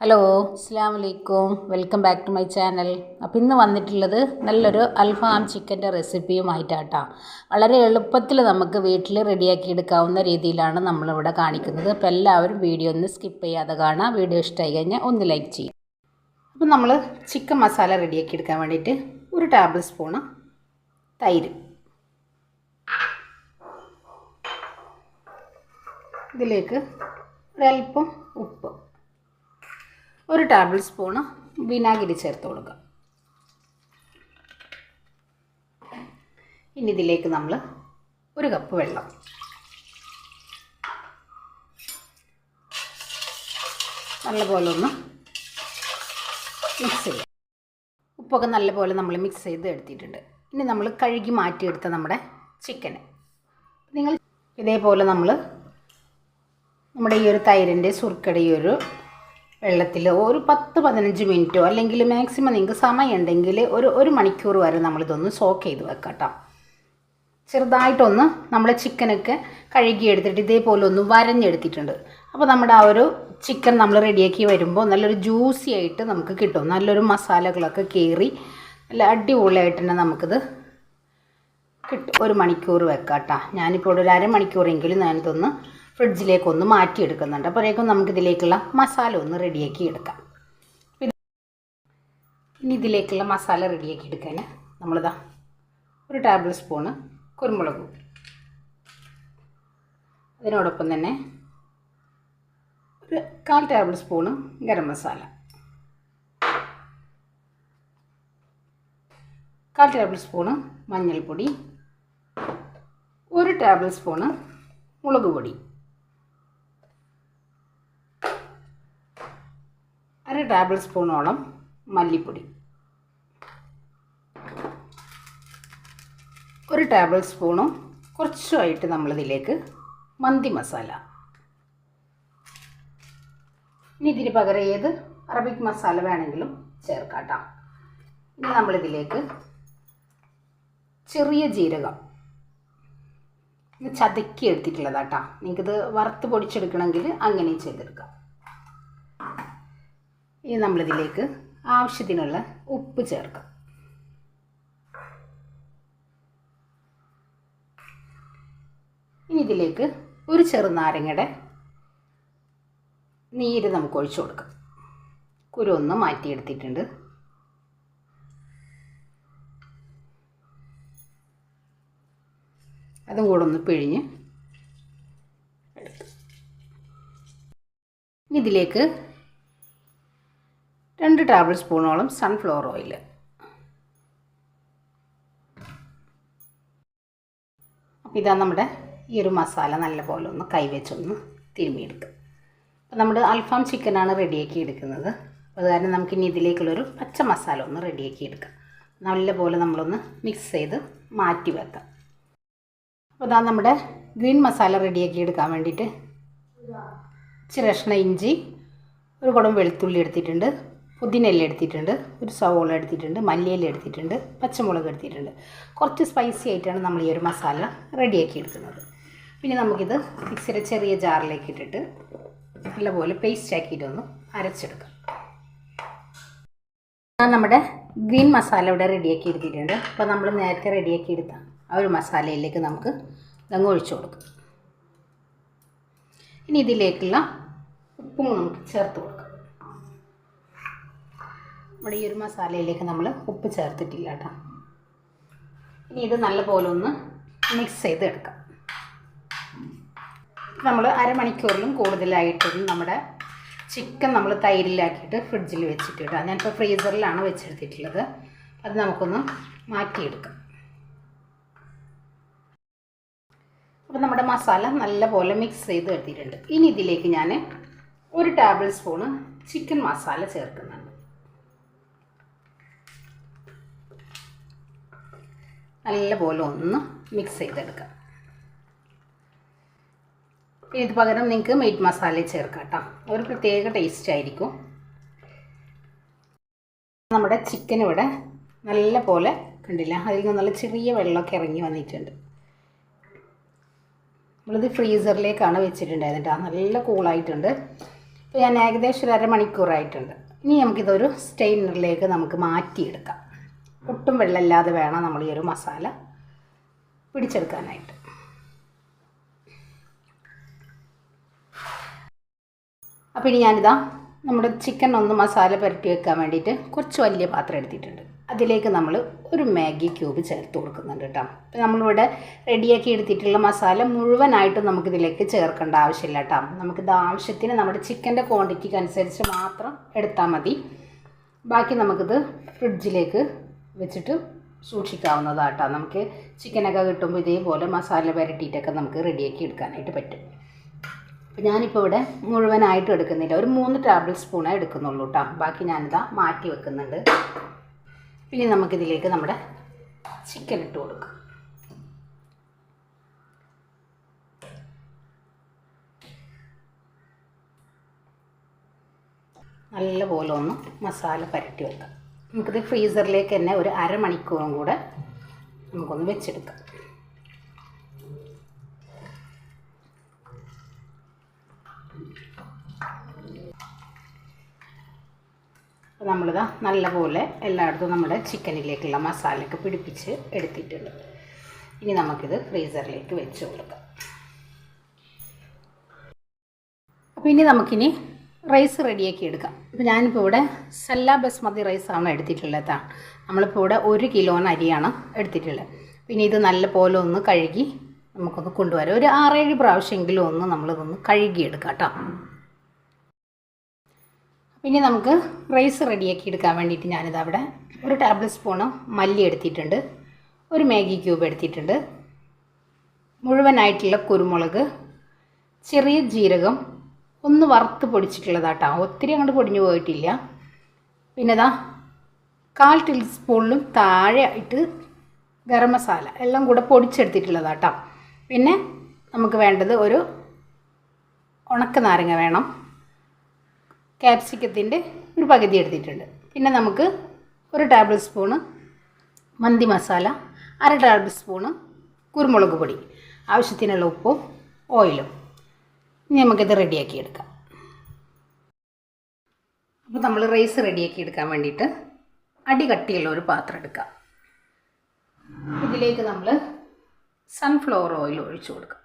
Hello അസ്സലാമു അലൈക്കും welcome back to my channel. അപ്പോൾ ഇന്ന് വന്നിട്ടുള്ളത് നല്ലൊരു അൽഫാം ചിക്കൻ്റെ റെസിപ്പിയുമായിട്ടാട്ടോ. വളരെ എളുപ്പത്തിൽ നമുക്ക് വീട്ടിൽ റെഡിയാക്കി എടുക്കാവുന്ന രീതിയിലാണ് നമ്മളിവിടെ കാണിക്കുന്നത്. അപ്പോൾ എല്ലാവരും വീഡിയോ ഒന്ന് സ്കിപ്പ് ചെയ്യാതെ കാണാം. വീഡിയോ ഇഷ്ടമായി കഴിഞ്ഞാൽ ഒന്ന് ലൈക്ക് ചെയ്യും. അപ്പോൾ നമ്മൾ ചിക്കൻ മസാല റെഡിയാക്കി എടുക്കാൻ വേണ്ടിയിട്ട് 1 ടേബിൾ സ്പൂണ് തൈര്, ഇതിലേക്ക് ഒരൽപ്പം ഉപ്പ്, 1 ടേബിൾ സ്പൂണ് വിനാഗിരി ചേർത്ത് കൊടുക്കുക. ഇനി ഇതിലേക്ക് നമ്മൾ 1 കപ്പ് വെള്ളം, നല്ലപോലെ ഒന്ന് മിക്സ് ചെയ്യുക. ഉപ്പൊക്കെ നല്ലപോലെ നമ്മൾ മിക്സ് ചെയ്ത് എടുത്തിട്ടുണ്ട്. ഇനി നമ്മൾ കഴുകി മാറ്റിയെടുത്ത നമ്മുടെ ചിക്കന് നിങ്ങൾ ഇതേപോലെ നമ്മുടെ ഈ ഒരു തൈരിൻ്റെ സുർക്കയുടെ ഈ ഒരു വെള്ളത്തിൽ ഒരു 10-15 മിനിറ്റോ അല്ലെങ്കിൽ മാക്സിമം നിങ്ങൾക്ക് സമയം ഉണ്ടെങ്കിൽ ഒരു മണിക്കൂർ വരെ നമ്മളിതൊന്ന് സോക്ക് ചെയ്ത് വെക്കാം കേട്ടോ. ചെറുതായിട്ടൊന്ന് നമ്മൾ ചിക്കനൊക്കെ കഴുകിയെടുത്തിട്ട് ഇതേപോലെ ഒന്ന് വരഞ്ഞെടുത്തിട്ടുണ്ട്. അപ്പോൾ നമ്മുടെ ആ ഒരു ചിക്കൻ നമ്മൾ റെഡിയാക്കി വരുമ്പോൾ നല്ലൊരു ജ്യൂസി ആയിട്ട് നമുക്ക് കിട്ടും. നല്ലൊരു മസാലകളൊക്കെ കയറി നല്ല അടിപൊളിയായിട്ട് തന്നെ നമുക്കിത് കിട്ടും. 1 മണിക്കൂർ വെക്കാം കേട്ടോ. ഞാനിപ്പോൾ ഒരു അരമണിക്കൂറെങ്കിലും ഞാനിതൊന്ന് ഫ്രിഡ്ജിലേക്കൊന്ന് മാറ്റിയെടുക്കുന്നുണ്ട്. അപ്പോഴേക്കും നമുക്കിതിലേക്കുള്ള മസാല ഒന്ന് റെഡിയാക്കി എടുക്കാം. ഇനി ഇതിലേക്കുള്ള മസാല റെഡിയാക്കി എടുക്കാൻ നമ്മളിതാ 1 ടേബിൾ സ്പൂണ് കുരുമുളക്, അതിനോടൊപ്പം തന്നെ 1/4 table spoon garam masala, 1/4 table spoon മഞ്ഞൾപ്പൊടി, 1 ടേബിൾ സ്പൂണ് മുളക് പൊടി, 1/2 ടേബിൾ സ്പൂണോളം മല്ലിപ്പൊടി, 1 ടേബിൾ സ്പൂണും കുറച്ചുമായിട്ട് നമ്മളിതിലേക്ക് മന്തി മസാല. ഇനി ഇതിന് പകരം ഏത് അറബിക് മസാല വേണമെങ്കിലും ചേർക്കാം കേട്ടോ. ഇനി നമ്മളിതിലേക്ക് ചെറിയ ജീരകം ഇത് ചതക്കി എടുത്തിട്ടുള്ളതാട്ടോ. നിങ്ങൾക്കിത് വറുത്ത് പൊടിച്ചെടുക്കണമെങ്കിൽ അങ്ങനെയും ചെയ്തെടുക്കാം. ഇനി നമ്മളിതിലേക്ക് ആവശ്യത്തിനുള്ള ഉപ്പ് ചേർക്കാം. ഇനി ഇതിലേക്ക് ഒരു ചെറുനാരങ്ങയുടെ നീര് നമുക്ക് ഒഴിച്ചു കൊടുക്കാം. കുരു ഒന്ന് മാറ്റിയെടുത്തിട്ടുണ്ട്. അതും കൂടെ ഒന്ന് പിഴിഞ്ഞ് എടുക്കും. ഇനി ഇതിലേക്ക് 2 ടേബിൾ സ്പൂണോളം സൺഫ്ലവർ ഓയിൽ, അപ്പോൾ ഇതാ നമ്മുടെ ഈ ഒരു മസാല നല്ലപോലെ ഒന്ന് കൈവച്ചൊന്ന് തിരുമ്മിയെടുക്കുക. അപ്പോൾ നമ്മൾ അൽഫാം ചിക്കനാണ് റെഡിയാക്കി എടുക്കുന്നത്. അത് കാരണം നമുക്കിനി ഇതിലേക്കുള്ളൊരു പച്ച മസാല ഒന്ന് റെഡിയാക്കി എടുക്കാം. നല്ലപോലെ നമ്മളൊന്ന് മിക്സ് ചെയ്ത് മാറ്റി വെക്കാം. അപ്പോൾ ഇതാ നമ്മുടെ ഗ്രീൻ മസാല റെഡിയാക്കി എടുക്കാൻ വേണ്ടിയിട്ട് ഇച്ചിരി കഷ്ണം ഇഞ്ചി, 1 കുടം വെളുത്തുള്ളി എടുത്തിട്ടുണ്ട്, പുതിനയില എടുത്തിട്ടുണ്ട്, 1 സവോള എടുത്തിട്ടുണ്ട്, മല്ലിയില എടുത്തിട്ടുണ്ട്, പച്ചമുളക് എടുത്തിട്ടുണ്ട്. കുറച്ച് സ്പൈസി ആയിട്ടാണ് നമ്മൾ ഈ ഒരു മസാല റെഡിയാക്കി എടുക്കുന്നത്. പിന്നെ നമുക്കിത് മിക്സിയുടെ ചെറിയ ജാറിലേക്ക് ഇട്ടിട്ട് നല്ലപോലെ പേസ്റ്റ് ആക്കിയിട്ടൊന്ന് അരച്ചെടുക്കാം. നമ്മുടെ ഗ്രീൻ മസാല ഇവിടെ റെഡിയാക്കി എടുത്തിട്ടുണ്ട്. അപ്പോൾ നമ്മൾ നേരത്തെ റെഡിയാക്കി എടുത്ത ആ ഒരു മസാലയിലേക്ക് നമുക്ക് ഇതങ്ങ് ഒഴിച്ചു കൊടുക്കാം. ഇനി ഇതിലേക്കുള്ള ഉപ്പും നമുക്ക് ചേർത്ത് കൊടുക്കാം. നമ്മുടെ ഈ ഒരു മസാലയിലേക്ക് നമ്മൾ ഉപ്പ് ചേർത്തിട്ടില്ല കേട്ടോ. ഇനി ഇത് നല്ലപോലെ ഒന്ന് മിക്സ് ചെയ്ത് എടുക്കാം. നമ്മൾ അരമണിക്കൂറിലും കൂടുതലായിട്ടും നമ്മുടെ ചിക്കൻ നമ്മൾ തൈരിലാക്കിയിട്ട് ഫ്രിഡ്ജിൽ വെച്ചിട്ട് കേട്ടോ. ഞാനിപ്പോൾ ഫ്രീസറിലാണ് വെച്ചെടുത്തിട്ടുള്ളത്. അത് നമുക്കൊന്ന് മാറ്റിയെടുക്കാം. അപ്പോൾ നമ്മുടെ മസാല നല്ലപോലെ മിക്സ് ചെയ്ത് എടുത്തിട്ടുണ്ട്. ഇനി ഇതിലേക്ക് ഞാൻ 1 ടേബിൾ സ്പൂണ് ചിക്കൻ മസാല ചേർക്കുന്നുണ്ട്. നല്ലപോലെ ഒന്ന് മിക്സ് ചെയ്തെടുക്കാം. പിന്നെ ഇത് പകരം നിങ്ങൾക്ക് മീറ്റ് മസാല ചേർക്കാം കേട്ടോ. ഒരു പ്രത്യേക ടേസ്റ്റ് ആയിരിക്കും. നമ്മുടെ ചിക്കൻ ഇവിടെ നല്ലപോലെ കണ്ടില്ല, അതിൽ നിന്ന് നല്ല ചെറിയ വെള്ളമൊക്കെ ഇറങ്ങി വന്നിട്ടുണ്ട്. നമ്മളിത് ഫ്രീസറിലേക്കാണ് വെച്ചിട്ടുണ്ടായത് കേട്ടോ. നല്ല കൂളായിട്ടുണ്ട്. ഇപ്പോൾ ഞാൻ ഏകദേശം ഒരു അരമണിക്കൂറായിട്ടുണ്ട്. ഇനി നമുക്കിതൊരു സ്റ്റെയിനറിലേക്ക് നമുക്ക് മാറ്റിയെടുക്കാം. ഒട്ടും വെള്ളമില്ലാതെ വേണം നമ്മൾ ഈ ഒരു മസാല പിടിച്ചെടുക്കാനായിട്ട്. അപ്പോൾ ഇനി ഞാനിതാ നമ്മുടെ ചിക്കൻ ഒന്ന് മസാല പുരട്ടി വെക്കാൻ വേണ്ടിയിട്ട് കുറച്ച് വലിയ പാത്രം എടുത്തിട്ടുണ്ട്. അതിലേക്ക് നമ്മൾ ഒരു മാഗി ക്യൂബ് ചേർത്ത് കൊടുക്കുന്നുണ്ട് കേട്ടോ. അപ്പോൾ നമ്മളിവിടെ റെഡിയാക്കി എടുത്തിട്ടുള്ള മസാല മുഴുവനായിട്ടും നമുക്കിതിലേക്ക് ചേർക്കേണ്ട ആവശ്യമില്ല കേട്ടോ. നമുക്കിത് ആവശ്യത്തിന് നമ്മുടെ ചിക്കൻ്റെ ക്വാണ്ടിറ്റിക്ക് അനുസരിച്ച് മാത്രം എടുത്താൽ മതി. ബാക്കി നമുക്കിത് ഫ്രിഡ്ജിലേക്ക് വെച്ചിട്ട് സൂക്ഷിക്കാവുന്നതാണ് കേട്ടോ. നമുക്ക് ചിക്കനൊക്കെ കിട്ടുമ്പോൾ ഇതേപോലെ മസാല പുരട്ടിയിട്ടൊക്കെ നമുക്ക് റെഡിയാക്കി എടുക്കാനായിട്ട് പറ്റും. അപ്പോൾ ഞാനിപ്പോൾ ഇവിടെ മുഴുവനായിട്ട് എടുക്കുന്നില്ല, ഒരു 3 ടേബിൾ സ്പൂണേ എടുക്കുന്നുള്ളൂ കേട്ടോ. ബാക്കി ഞാനിതാ മാറ്റി വെക്കുന്നുണ്ട്. പിന്നെ നമുക്കിതിലേക്ക് നമ്മുടെ ചിക്കൻ ഇട്ട് കൊടുക്കാം. നല്ലപോലെ ഒന്ന് മസാല പുരട്ടി വെക്കാം. നമുക്കിത് ഫ്രീസറിലേക്ക് തന്നെ ഒരു അരമണിക്കൂറും കൂടെ നമുക്കൊന്ന് വെച്ചെടുക്കാം. അപ്പോൾ നമ്മളിതാ നല്ലപോലെ എല്ലായിടത്തും നമ്മുടെ ചിക്കനിലേക്കുള്ള മസാലയൊക്കെ പിടിപ്പിച്ച് എടുത്തിട്ടുണ്ട്. ഇനി നമുക്കിത് ഫ്രീസറിലേക്ക് വെച്ച് കൊടുക്കാം. അപ്പോൾ ഇനി നമുക്കിനി റൈസ് റെഡിയാക്കി എടുക്കാം. അപ്പോൾ ഞാനിപ്പോൾ ഇവിടെ സെല്ല ബസ്മതി റൈസാണ് എടുത്തിട്ടുള്ളത്. നമ്മളിപ്പോൾ ഇവിടെ 1 കിലോന് അരിയാണ് എടുത്തിട്ടുള്ളത്. പിന്നെ ഇത് നല്ലപോലെ ഒന്ന് കഴുകി നമുക്കൊന്ന് കൊണ്ടുവരാം. ഒരു 6-7 പ്രാവശ്യമെങ്കിലും ഒന്ന് നമ്മളിതൊന്ന് കഴുകിയെടുക്കാം കേട്ടോ. പിന്നെ നമുക്ക് റൈസ് റെഡിയാക്കി എടുക്കാൻ വേണ്ടിയിട്ട് ഞാനിതവിടെ ഒരു ടേബിൾ സ്പൂണ് മല്ലി എടുത്തിട്ടുണ്ട്, ഒരു മാഗി ക്യൂബ് എടുത്തിട്ടുണ്ട്, മുഴുവനായിട്ടുള്ള കുരുമുളക്, ചെറിയ ജീരകം ഒന്ന് വറുത്ത് പൊടിച്ചിട്ടുള്ളതാട്ടോ, ഒത്തിരി അങ്ങോട്ട് പൊടിഞ്ഞു പോയിട്ടില്ല. പിന്നെ ഇതാ 1/4 ടീസ്പൂണിലും താഴെ ആയിട്ട് ഗരം മസാല എല്ലാം കൂടെ പൊടിച്ചെടുത്തിട്ടുള്ളതാട്ടോ. പിന്നെ നമുക്ക് വേണ്ടത് ഒരു ഉണക്ക നാരങ്ങ വേണം, ക്യാപ്സിക്കത്തിൻ്റെ ഒരു പകുതി എടുത്തിട്ടുണ്ട്. പിന്നെ നമുക്ക് ഒരു ടേബിൾ സ്പൂണ് മന്തി മസാല, 1/2 ടേബിൾ സ്പൂണ് കുരുമുളക് പൊടി, ആവശ്യത്തിനുള്ള ഉപ്പും ഓയിലും. ഇനി നമുക്കിത് റെഡിയാക്കി എടുക്കാം. അപ്പോൾ നമ്മൾ റൈസ് റെഡിയാക്കി എടുക്കാൻ വേണ്ടിയിട്ട് അടി കട്ടിയുള്ള ഒരു പാത്രം എടുക്കാം. ഇതിലേക്ക് നമ്മൾ സൺഫ്ലവർ ഓയിൽ ഒഴിച്ചു കൊടുക്കാം.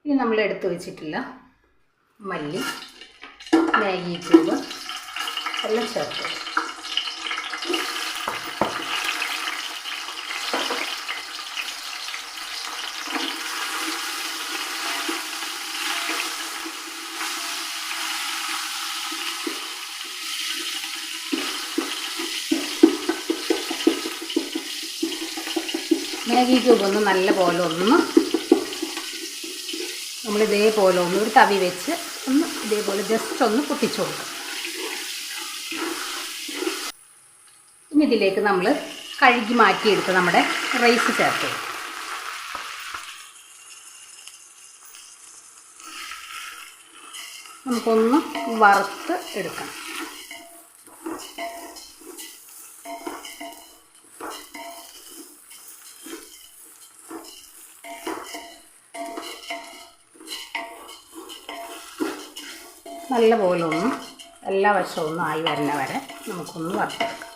ഇനി നമ്മൾ എടുത്തു വെച്ചിട്ടുള്ള മല്ലി, മാഗി ക്യൂബ് എല്ലാം ചേർത്ത് മാഗി ക്യൂബ് ഒന്ന് നല്ല പോലെ ഒന്ന് നമ്മളിതേപോലെ ഒന്ന് ഒരു തവി വെച്ച് ഒന്ന് ഇതേപോലെ ജസ്റ്റ് ഒന്ന് പൊട്ടിച്ചു കൊടുക്കും. ഇനി ഇതിലേക്ക് നമ്മൾ കഴുകി മാറ്റിയെടുത്ത് നമ്മുടെ റൈസ് ചേർത്ത് കൊടുക്കും. നമുക്കൊന്ന് വറുത്ത് എടുക്കണം. നല്ലപോലെ ഒന്ന് എല്ലാ വശവും ഒന്ന് ആയി വരുന്ന വരെ നമുക്കൊന്ന് വറുത്തെടുക്കാം.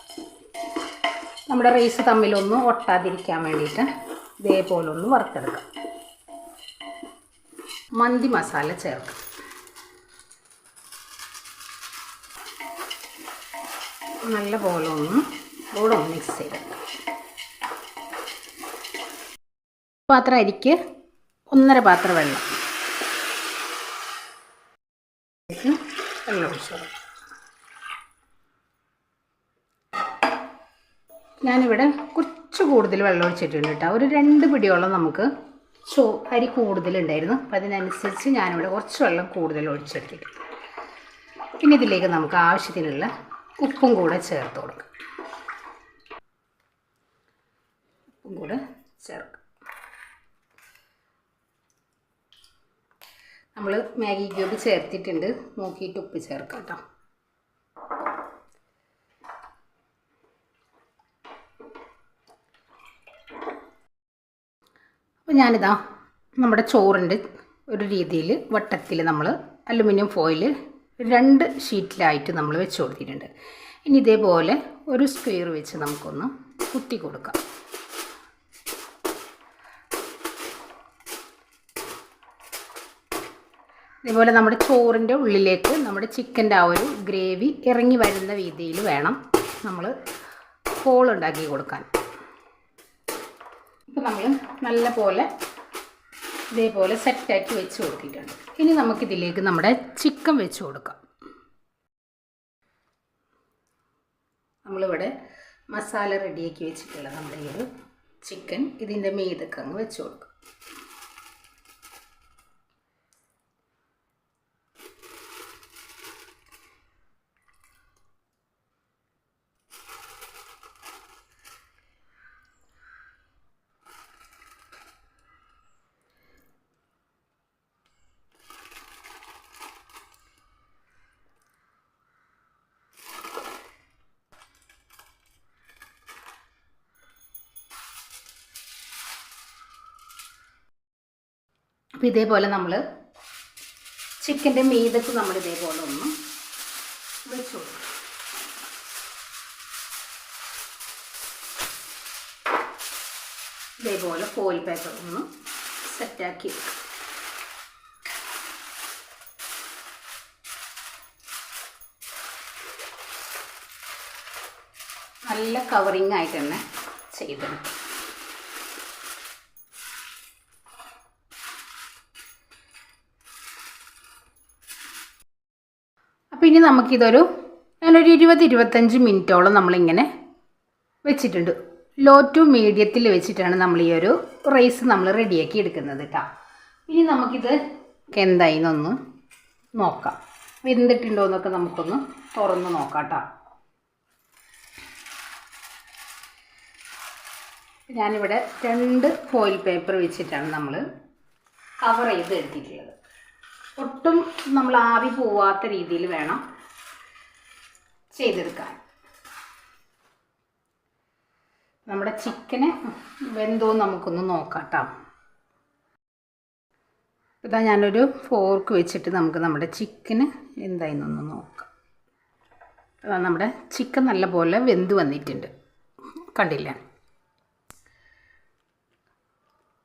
നമ്മുടെ റൈസ് തമ്മിലൊന്ന് ഒട്ടാതിരിക്കാൻ വേണ്ടിയിട്ട് ഇതേപോലെ ഒന്ന് വറുത്തെടുക്കാം. മന്തി മസാല ചേർക്കാം. നല്ലപോലെ ഒന്ന് കൂടെ ഒന്ന് മിക്സ് ചെയ്തെടുക്കാം. പാത്രം അരിക്ക് 1.5 പാത്രം വെള്ളം ഒഴിച്ചു. ഞാനിവിടെ കുറച്ച് കൂടുതൽ വെള്ളം ഒഴിച്ചിട്ടുണ്ട് കേട്ടോ. ഒരു 2 പിടിയോളം നമുക്ക് അരി കൂടുതലുണ്ടായിരുന്നു. അപ്പം അതിനനുസരിച്ച് ഞാനിവിടെ കുറച്ച് വെള്ളം കൂടുതൽ ഒഴിച്ചെടുത്തിട്ടുണ്ട്. പിന്നെ ഇതിലേക്ക് നമുക്ക് ആവശ്യത്തിനുള്ള ഉപ്പും കൂടെ ചേർത്ത് കൊടുക്കാം. ഉപ്പും കൂടെ ചേർക്കാം. നമ്മൾ മാഗി ക്യൂബ് ചേർത്തിട്ടുണ്ട്, നോക്കിയിട്ട് ഉപ്പ് ചേർക്കാം കേട്ടോ. അപ്പോൾ ഞാനിതാ നമ്മുടെ ചോറിൻ്റെ ഒരു രീതിയിൽ വട്ടത്തിൽ നമ്മൾ അലുമിനിയം ഫോയിൽ 2 ഷീറ്റിലായിട്ട് നമ്മൾ വെച്ച് കൊടുത്തിട്ടുണ്ട്. ഇനി ഇതേപോലെ ഒരു സ്ക്വയർ വെച്ച് നമുക്കൊന്ന് കുത്തി കൊടുക്കാം. ഇതേപോലെ നമ്മുടെ ചോറിൻ്റെ ഉള്ളിലേക്ക് നമ്മുടെ ചിക്കൻ്റെ ആ ഒരു ഗ്രേവി ഇറങ്ങി വരുന്ന രീതിയിൽ വേണം നമ്മൾ ഹോൾ ഉണ്ടാക്കി കൊടുക്കാൻ. ഇപ്പോൾ നമ്മൾ നല്ല പോലെ ഇതേപോലെ സെറ്റാക്കി വെച്ച് കൊടുത്തിട്ടുണ്ട്. ഇനി നമുക്കിതിലേക്ക് നമ്മുടെ ചിക്കൻ വെച്ച് കൊടുക്കാം. നമ്മളിവിടെ മസാല റെഡിയാക്കി വെച്ചിട്ടുള്ള നമ്മുടെ ഈ ഒരു ചിക്കൻ ഇതിൻ്റെ മീതൊക്കെ അങ്ങ് വെച്ച് കൊടുക്കാം. അപ്പോൾ ഇതേപോലെ നമ്മൾ ചിക്കൻ്റെ മീതക്ക് നമ്മൾ ഇതേപോലെ ഒന്ന് വെച്ച് കൊടുക്കും. ഇതേപോലെ ഫോയിൽ പേപ്പർ ഒന്ന് സെറ്റാക്കി എടുക്കും. നല്ല കവറിങ് ആയിട്ട് തന്നെ ചെയ്തെടുക്കും. അപ്പോൾ ഇനി ഞാനൊരു 20-25 മിനിറ്റോളം നമ്മളിങ്ങനെ വെച്ചിട്ടുണ്ട്. ലോ ടു മീഡിയത്തിൽ വെച്ചിട്ടാണ് നമ്മൾ ഈ ഒരു റൈസ് നമ്മൾ റെഡിയാക്കി എടുക്കുന്നത് കേട്ടോ. ഇനി നമുക്കിത് എന്തായി എന്നൊന്ന് നോക്കാം. വെന്തിട്ടുണ്ടോ എന്നൊക്കെ നമുക്കൊന്ന് തുറന്ന് നോക്കാം കേട്ടോ. ഞാനിവിടെ 2 ഫോയിൽ പേപ്പർ വെച്ചിട്ടാണ് നമ്മൾ കവർ ചെയ്ത് എടുത്തിട്ടുള്ളത്. ഒട്ടും നമ്മൾ ആവി പോവാത്ത രീതിയിൽ വേണം ചെയ്തെടുക്കാൻ. നമ്മുടെ ചിക്കന് വെന്തോ നമുക്കൊന്ന് നോക്കാം കേട്ടോ. ഇതാ ഞാനൊരു ഫോർക്ക് വെച്ചിട്ട് നമുക്ക് നമ്മുടെ ചിക്കന് എന്തായെന്നൊന്ന് നോക്കാം. അതാ നമ്മുടെ ചിക്കൻ നല്ലപോലെ വെന്ത് വന്നിട്ടുണ്ട്, കണ്ടില്ല?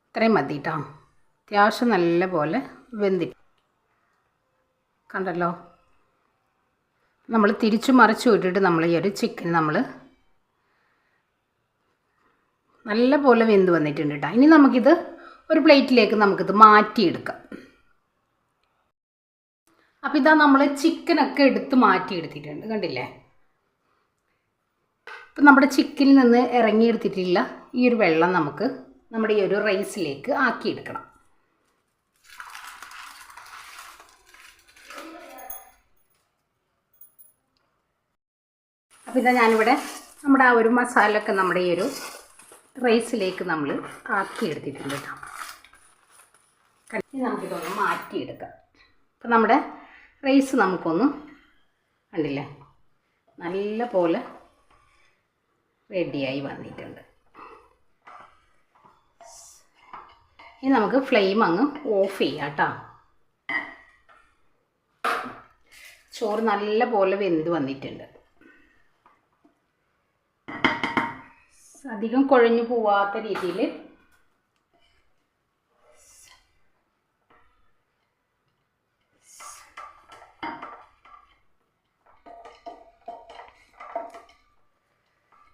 ഇത്രയും മതി കേട്ടോ. അത്യാവശ്യം നല്ല പോലെ വെന്തിട്ട് കണ്ടല്ലോ. നമ്മൾ തിരിച്ചു മറിച്ചു വിട്ടിട്ട് നമ്മൾ ഈ ഒരു ചിക്കൻ നമ്മൾ നല്ല പോലെ വെന്ത് വന്നിട്ടുണ്ട് കേട്ടോ. ഇനി നമുക്കിത് ഒരു പ്ലേറ്റിലേക്ക് നമുക്കിത് മാറ്റിയെടുക്കാം. അപ്പോൾ ഇതാ നമ്മൾ ചിക്കനൊക്കെ എടുത്ത് മാറ്റിയെടുത്തിട്ടുണ്ട്, കണ്ടില്ലേ? ഇപ്പം നമ്മുടെ ചിക്കനിൽ നിന്ന് ഇറങ്ങിയെടുത്തിട്ടില്ല ഈ ഒരു വെള്ളം നമുക്ക് നമ്മുടെ ഈ ഒരു റൈസിലേക്ക് ആക്കിയെടുക്കണം. അപ്പോൾ ഇതാ ഞാനിവിടെ നമ്മുടെ ആ ഒരു മസാലയൊക്കെ നമ്മുടെ ഈ ഒരു റൈസിലേക്ക് നമ്മൾ ആക്കിയെടുത്തിട്ടുണ്ട് കേട്ടോ. നമുക്കിതൊന്ന് മാറ്റിയെടുക്കാം. അപ്പോൾ നമ്മുടെ റൈസ് നമുക്കൊന്ന് കണ്ടില്ലേ നല്ല പോലെ റെഡിയായി വന്നിട്ടുണ്ട്. ഇനി നമുക്ക് ഫ്ലെയിം അങ്ങ് ഓഫ് ചെയ്യാം കേട്ടോ. ചോറ് നല്ല പോലെ വെന്ത് വന്നിട്ടുണ്ട്. അധികം കുഴഞ്ഞു പോവാത്ത രീതിയിൽ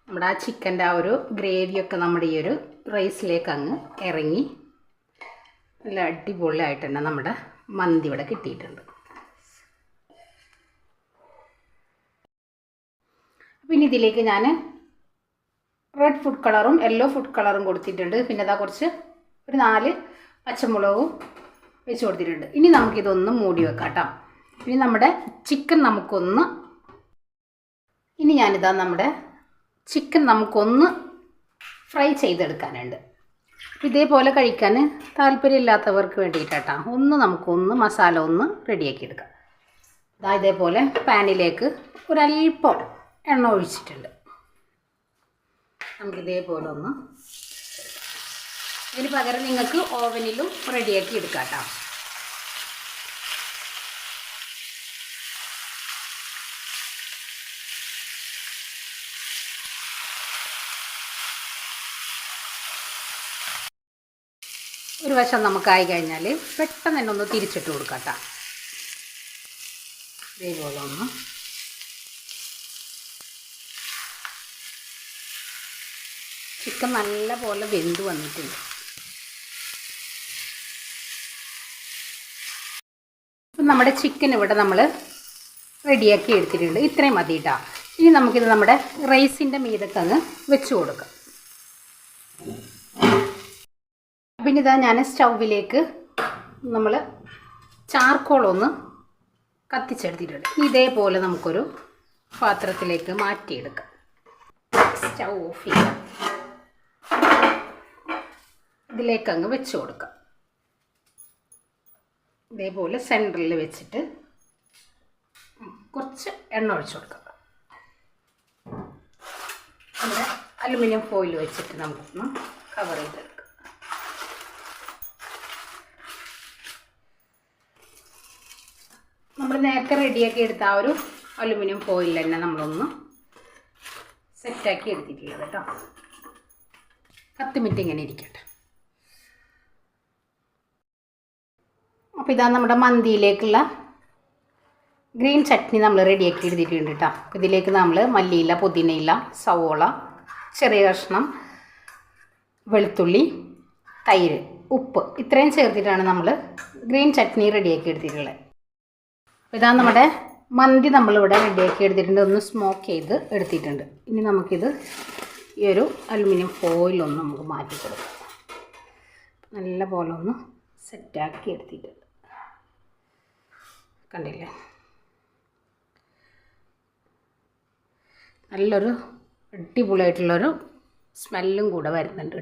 നമ്മുടെ ആ ചിക്കൻ്റെ ആ ഒരു ഗ്രേവിയൊക്കെ നമ്മുടെ ഈ ഒരു റൈസിലേക്ക് അങ്ങ് ഇറങ്ങി നല്ല അടിപൊളിയായിട്ട് തന്നെ നമ്മുടെ മന്തി ഇവിടെ കിട്ടിയിട്ടുണ്ട്. പിന്നെ ഇതിലേക്ക് ഞാൻ റെഡ് ഫുഡ് കളറും യെല്ലോ ഫുഡ് കളറും കൊടുത്തിട്ടുണ്ട്. പിന്നെ അതാ കുറച്ച് ഒരു 4 പച്ചമുളകും വെച്ച് കൊടുത്തിട്ടുണ്ട്. ഇനി നമുക്കിതൊന്ന് മൂടി വെക്കാം കേട്ടോ. ഇനി നമ്മുടെ ചിക്കൻ നമുക്കൊന്ന് ഫ്രൈ ചെയ്തെടുക്കാനുണ്ട്. ഇതേപോലെ കഴിക്കാൻ താല്പര്യമില്ലാത്തവർക്ക് വേണ്ടിയിട്ടാട്ടോ നമുക്കൊന്ന് മസാല ഒന്ന് റെഡിയാക്കി എടുക്കാം. ഇതേപോലെ പാനിലേക്ക് ഒരല്പം എണ്ണ ഒഴിച്ചിട്ടുണ്ട്. നമുക്കിതേപോലെ ഒന്ന് ഇതിന് പകരം നിങ്ങൾക്ക് ഓവനിലും റെഡിയാക്കി എടുക്കാം കേട്ടോ. ഒരു വശം നമുക്കായി കഴിഞ്ഞാൽ പെട്ടെന്ന് തന്നെ ഒന്ന് തിരിച്ചിട്ട് കൊടുക്കാം കേട്ടോ. ഇതേപോലെ ഒന്ന് ചിക്കൻ നല്ല പോലെ വെന്ത് വന്നിട്ടുണ്ട്. അപ്പം നമ്മുടെ ചിക്കൻ ഇവിടെ നമ്മൾ റെഡിയാക്കി എടുത്തിട്ടുണ്ട്. ഇത്രയും മതി കേട്ടോ. ഇനി നമുക്കിത് നമ്മുടെ റൈസിൻ്റെ മീതൊക്കെ അങ്ങ് വെച്ച് കൊടുക്കാം. പിന്നെ ഇതാ ഞാൻ സ്റ്റൗവിലേക്ക് നമ്മൾ ചാർക്കോളൊന്ന് കത്തിച്ചെടുത്തിട്ടുണ്ട്. ഇതേപോലെ നമുക്കൊരു പാത്രത്തിലേക്ക് മാറ്റിയെടുക്കാം. സ്റ്റൗ ഓഫ് ചെയ്യാം. ഇതിലേക്ക് അങ്ങ് വെച്ച് കൊടുക്കാം. ഇതേപോലെ സെൻറ്ററിൽ വെച്ചിട്ട് കുറച്ച് എണ്ണ ഒഴിച്ചു കൊടുക്കാം. നമ്മുടെ അലുമിനിയം ഫോയിൽ വെച്ചിട്ട് നമുക്കൊന്ന് കവർ ചെയ്തെടുക്കാം. നമ്മൾ നേരത്തെ റെഡിയാക്കി എടുത്ത ആ ഒരു അലുമിനിയം ഫോയിൽ തന്നെ നമ്മളൊന്ന് സെറ്റാക്കി എടുത്തിട്ടുള്ളത് കേട്ടോ. 10 മിനിറ്റ് ഇങ്ങനെ ഇരിക്കട്ടെ. അപ്പോൾ ഇതാ നമ്മുടെ മന്തിയിലേക്കുള്ള ഗ്രീൻ ചട്നി നമ്മൾ റെഡിയാക്കി എടുത്തിട്ടുണ്ട് കേട്ടോ. ഇതിലേക്ക് നമ്മൾ മല്ലിയില, പുതിനയില, സവോള, ചെറിയ കഷ്ണം വെളുത്തുള്ളി, തൈര്, ഉപ്പ് ഇത്രയും ചേർത്തിട്ടാണ് നമ്മൾ ഗ്രീൻ ചട്നി റെഡിയാക്കി എടുത്തിട്ടുള്ളത്. ഇതാ നമ്മുടെ മന്തി നമ്മളിവിടെ റെഡിയാക്കി എടുത്തിട്ടുണ്ട്. ഒന്ന് സ്മോക്ക് ചെയ്ത് എടുത്തിട്ടുണ്ട്. ഇനി നമുക്കിത് ഈ ഒരു അലുമിനിയം ഫോയിലൊന്ന് നമുക്ക് മാറ്റി കൊടുക്കാം. നല്ല പോലെ ഒന്ന് സെറ്റാക്കി എടുത്തിട്ടുണ്ട്. കണ്ടില്ലേ, നല്ലൊരു അടിപൊളിയായിട്ടുള്ളൊരു സ്മെല്ലും കൂടെ വരുന്നുണ്ട്.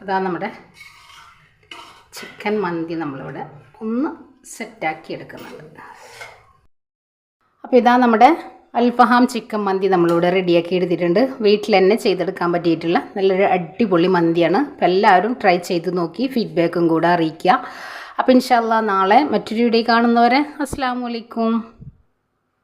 അതാ നമ്മുടെ ചിക്കൻ മന്തി നമ്മളിവിടെ ഒന്ന് സെറ്റാക്കി എടുക്കുന്നുണ്ട്. അപ്പോൾ ഇതാ നമ്മുടെ അൽഫഹാം ചിക്കൻ മന്തി നമ്മളിവിടെ റെഡിയാക്കി എടുത്തിട്ടുണ്ട്. വീട്ടിൽ തന്നെ ചെയ്തെടുക്കാൻ പറ്റിയിട്ടുള്ള നല്ലൊരു അടിപൊളി മന്തിയാണ്. അപ്പോൾ എല്ലാവരും ട്രൈ ചെയ്ത് നോക്കി ഫീഡ്ബാക്കും കൂടെ അറിയിക്കുക. അപ്പോൾ ഇൻഷാ അല്ലാഹ് നാളെ മറ്റൊരു വീഡിയോ കാണുന്നവരെ അസ്സലാമു അലൈക്കും.